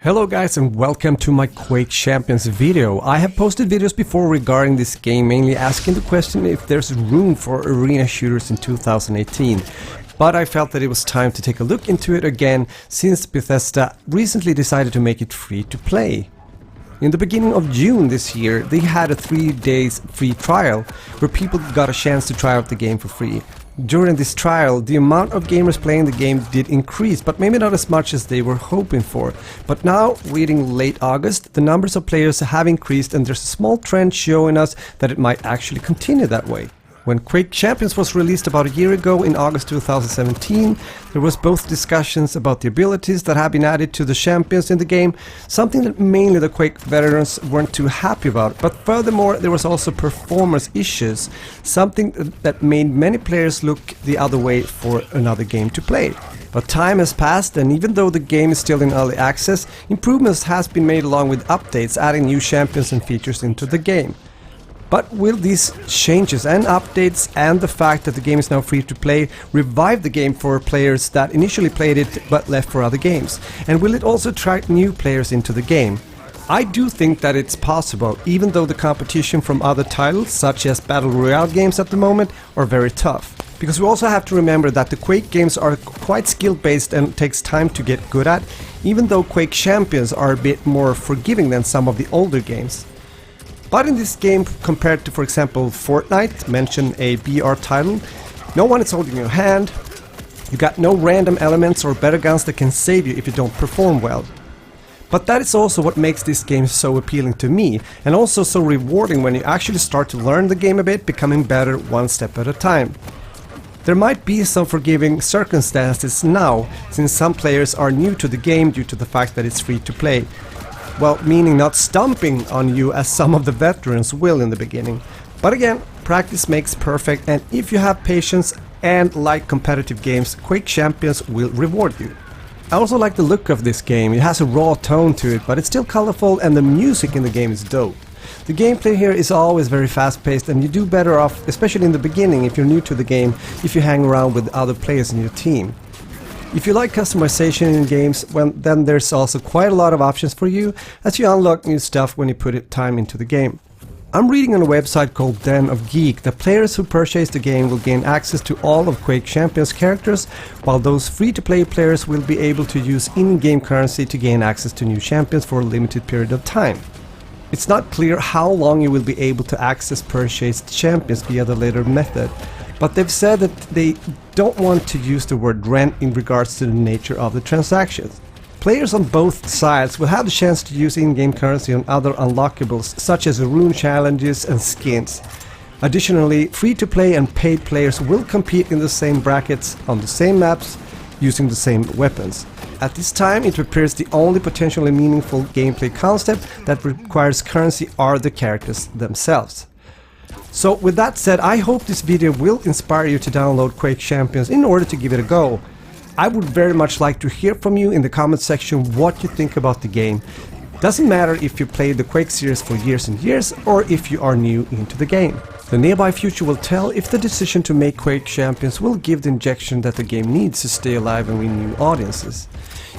Hello guys and welcome to my Quake Champions video. I have posted videos before regarding this game, mainly asking the question if there's room for arena shooters in 2018. But I felt that it was time to take a look into it again, since Bethesda recently decided to make it free to play. In the beginning of June this year, they had a 3 days free trial where people got a chance to try out the game for free. During this trial, the amount of gamers playing the game did increase, but maybe not as much as they were hoping for. But now, reading late August, the numbers of players have increased and there's a small trend showing us that it might actually continue that way. When Quake Champions was released about a year ago in August 2017, there was both discussions about the abilities that have been added to the champions in the game, something that mainly the Quake veterans weren't too happy about. But furthermore, there was also performance issues, something that made many players look the other way for another game to play. But time has passed, and even though the game is still in early access, improvements has been made along with updates adding new champions and features into the game. But will these changes and updates and the fact that the game is now free to play revive the game for players that initially played it but left for other games? And will it also attract new players into the game? I do think that it's possible, even though the competition from other titles such as Battle Royale games at the moment are very tough. Because we also have to remember that the Quake games are quite skill based and takes time to get good at, even though Quake Champions are a bit more forgiving than some of the older games. But in this game, compared to, for example, Fortnite, mention a BR title, no one is holding your hand, you got no random elements or better guns that can save you if you don't perform well. But that is also what makes this game so appealing to me, and also so rewarding when you actually start to learn the game a bit, becoming better one step at a time. There might be some forgiving circumstances now, since some players are new to the game due to the fact that it's free to play. Well, meaning not stomping on you as some of the veterans will in the beginning. But again, practice makes perfect, and if you have patience and like competitive games, Quake Champions will reward you. I also like the look of this game. It has a raw tone to it, but it's still colorful, and the music in the game is dope. The gameplay here is always very fast-paced, and you do better off, especially in the beginning if you're new to the game, if you hang around with other players in your team. If you like customization in games, well, then there's also quite a lot of options for you, as you unlock new stuff when you put time into the game. I'm reading on a website called Den of Geek that players who purchase the game will gain access to all of Quake Champions characters, while those free-to-play players will be able to use in-game currency to gain access to new champions for a limited period of time. It's not clear how long you will be able to access purchased champions via the latter method, but they've said that they don't want to use the word rent in regards to the nature of the transactions. Players on both sides will have the chance to use in-game currency on other unlockables such as rune challenges and skins. Additionally, free-to-play and paid players will compete in the same brackets on the same maps using the same weapons. At this time, it appears the only potentially meaningful gameplay concept that requires currency are the characters themselves. So with that said, I hope this video will inspire you to download Quake Champions in order to give it a go. I would very much like to hear from you in the comment section what you think about the game. Doesn't matter if you played the Quake series for years and years or if you are new into the game. The nearby future will tell if the decision to make Quake Champions will give the injection that the game needs to stay alive and win new audiences.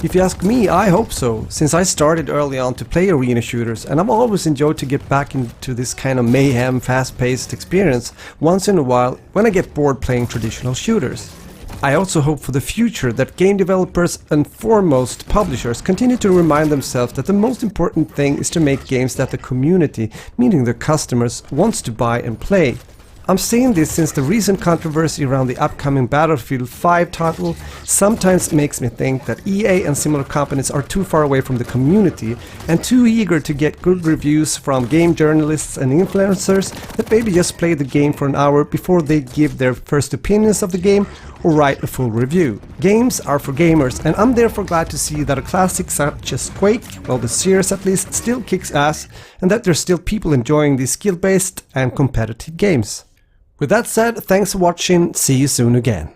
If you ask me, I hope so, since I started early on to play arena shooters, and I've always enjoyed to get back into this kind of mayhem, fast-paced experience once in a while when I get bored playing traditional shooters. I also hope for the future that game developers and foremost publishers continue to remind themselves that the most important thing is to make games that the community, meaning their customers, wants to buy and play. I'm saying this since the recent controversy around the upcoming Battlefield 5 title sometimes makes me think that EA and similar companies are too far away from the community and too eager to get good reviews from game journalists and influencers that maybe just play the game for an hour before they give their first opinions of the game or write a full review. Games are for gamers, and I'm therefore glad to see that a classic such as Quake, well, the series at least, still kicks ass, and that there's still people enjoying these skill-based and competitive games. With that said, thanks for watching, see you soon again.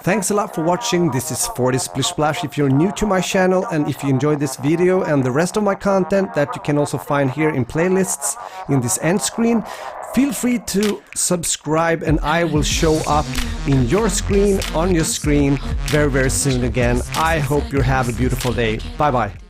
Thanks a lot for watching. This is 40 Splish Splash if you're new to my channel, and if you enjoyed this video and the rest of my content that you can also find here in playlists in this end screen, feel free to subscribe and I will show up in your screen, on your screen very soon again. I hope you have a beautiful day. Bye bye.